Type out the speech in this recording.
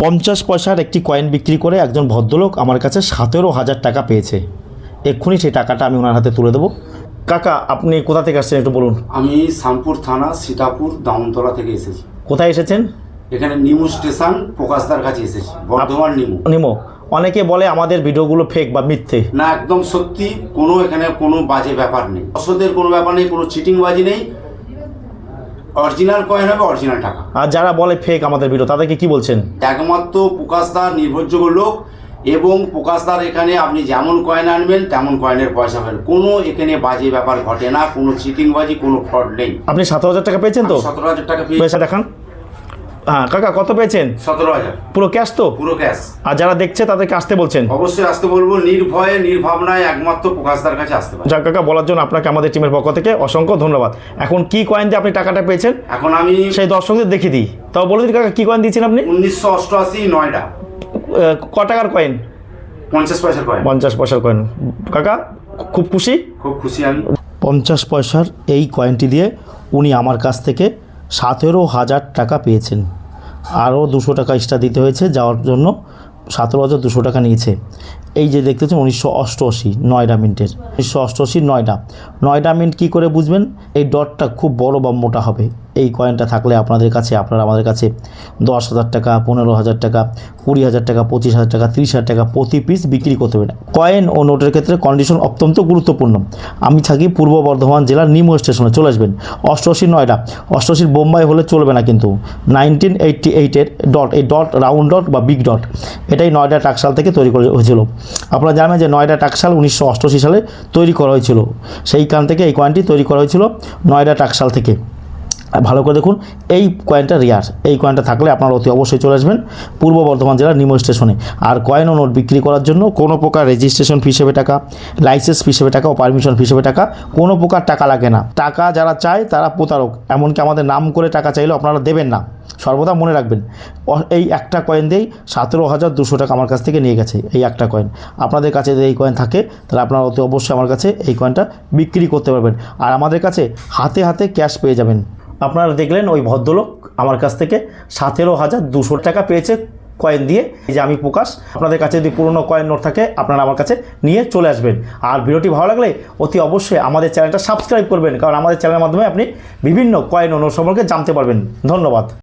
50 পয়সার একটি কয়েন বিক্রি করে একজন ভদ্রলোক আমার কাছে 17,000 টাকা পেয়েছে। এক্ষুনি সেই টাকাটা আমি ওনার হাতে তুলে দেবো। কাকা, আপনি কোথা থেকে আসছেন একটু বলুন। আমি শামপুর থানা সীতাপুর দামনতলা থেকে এসেছি। কোথায় এসেছেন? এখানে নিমু স্টেশন প্রকাশদার কাছে এসেছি, বর্ধমান নিমু। অনেকে বলে আমাদের ভিডিওগুলো ফেক বা মিথ্যে। না, একদম সত্যি। এখানে কোনো বাজে ব্যাপার নেই, অসদের কোনো ব্যাপার নেই, কোনো চিটিংবাজি নেই। অরিজিনাল কয়েন হবে, অরিজিনাল টাকা। আর যারা বলে ফেক আমাদের ভিডিও, তাদেরকে কি বলছেন? একমাত্র প্রকাশদার নির্ভরযোগ্য লোক, এবং প্রকাশদার এখানে আপনি যেমন কয়েন আনবেন তেমন কয়েনের পয়সা পাবেন। কোনো এখানে বাজে ব্যাপার ঘটে না, কোনো চিটিংবাজি, কোনো ফ্রড নেই। আপনি 17,000 টাকা পেয়েছেন তো? 17,000 টাকা পয়সা দেখান। হ্যাঁ কাকা, কত পেয়েছেন? 17,000 পুরো ক্যাশ তো? পুরো ক্যাশ। আর যারা দেখছে তাদেরকে আসতে বলছেন? অবশ্যই আসতে বলবো, নির্ভয়ে নির্ভাবনায় একমাত্র প্রকাশদার কাছে আসতে পারে। যাক কাকা, বলার জন্য আপনাকে আমাদের টিমের পক্ষ থেকে অসংখ্য ধন্যবাদ। এখন কি কয়েন দিয়ে আপনি টাকাটা পেয়েছেন এখন আমি সেই দর্শকদের দেখিয়ে দিই। তাও বলে দিন কাকা, কি কয়েন দিয়েছেন আপনি? 1988 নয়ডা ক টাকার কয়েন? 50 পয়সার কয়েন। 50 পয়সার কয়েন। কাকা খুব খুশি? খুব খুশি আমি। 50 পয়সার এই কয়েনটি দিয়ে উনি আমার কাছ থেকে 17,000 টাকা পেয়েছেন। আরও 200 টাকা এক্সট্রা দিতে হয়েছে যাওয়ার জন্য, 17,200 টাকা নিয়েছে। এই যে দেখতেছেন 1988 নয়ডা মিন্টের, 1988 নয়ডা মিন্ট। কী করে বুঝবেন? এই ডটটা খুব বড় বা মোটা হবে। এই কয়েনটা থাকলে আপনারা আমাদের কাছে 10,000 টাকা, 15,000 টাকা, 20,000 টাকা, 25,000 টাকা, 30,000 টাকা প্রতি পিস বিক্রি করতে পারেন। কয়েন ও নোটের ক্ষেত্রে কন্ডিশন অত্যন্ত গুরুত্বপূর্ণ। আমি থাকি পূর্ব বর্ধমান জেলার নিমু স্টেশনে, চলে আসবেন। 88 নয়ডা, 88 বোম্বাই হলে চলবে না কিন্তু। 1988-এর ডট, এই ডট রাউন্ড ডট বা বিগ ডট, এটাই নয়ডা টাকশাল থেকে তৈরি করা হয়েছিল। আপনারা জানেন যে নয়ডা টাকশাল 1988 সালে তৈরি করা হয়েছিল। সেইখান থেকে এই কয়েনটি তৈরি করা হয়েছিল, নয়ডা টাকশাল থেকে। ভালো করে দেখুন, এই কয়েনটা রেয়ার। এই কয়েনটা থাকলে আপনারা অতি অবশ্যই চলে আসবেন পূর্ব বর্ধমান জেলার নিমু স্টেশনে। আর কয়েন ও নোট বিক্রি করার জন্য কোনো প্রকার রেজিস্ট্রেশন ফি হিসেবে টাকা, লাইসেন্স ফি হিসেবে টাকা ও পারমিশন ফি হিসেবে টাকা, কোনো প্রকার টাকা লাগে না। টাকা যারা চায় তারা প্রতারক, এমনকি আমাদের নাম করে টাকা চাইলেও আপনারা দেবেন না, সর্বদা মনে রাখবেন। এই একটা কয়েন দিয়েই 17,200 টাকা আমার কাছ থেকে নিয়ে গেছে। এই একটা কয়েন আপনাদের কাছে যদি এই কয়েন থাকে তাহলে আপনারা অতি অবশ্যই আমার কাছে এই কয়েনটা বিক্রি করতে পারবেন। আর আমাদের কাছে হাতে হাতে ক্যাশ পেয়ে যাবেন। আপনারা দেখলেন ওই ভদ্রলোক আমার কাছ থেকে 17,200 টাকা পেয়েছে কয়েন দিয়ে। এই যে আমি প্রকাশ, আপনাদের কাছে যদি পুরনো কয়েন নোট থাকে আপনারা আমার কাছে নিয়ে চলে আসবেন। আর ভিডিওটি ভালো লাগলে অতি অবশ্যই আমাদের চ্যানেলটা সাবস্ক্রাইব করবেন, কারণ আমাদের চ্যানেলের মাধ্যমে আপনি বিভিন্ন কয়েন ও নোট সম্পর্কে জানতে পারবেন। ধন্যবাদ।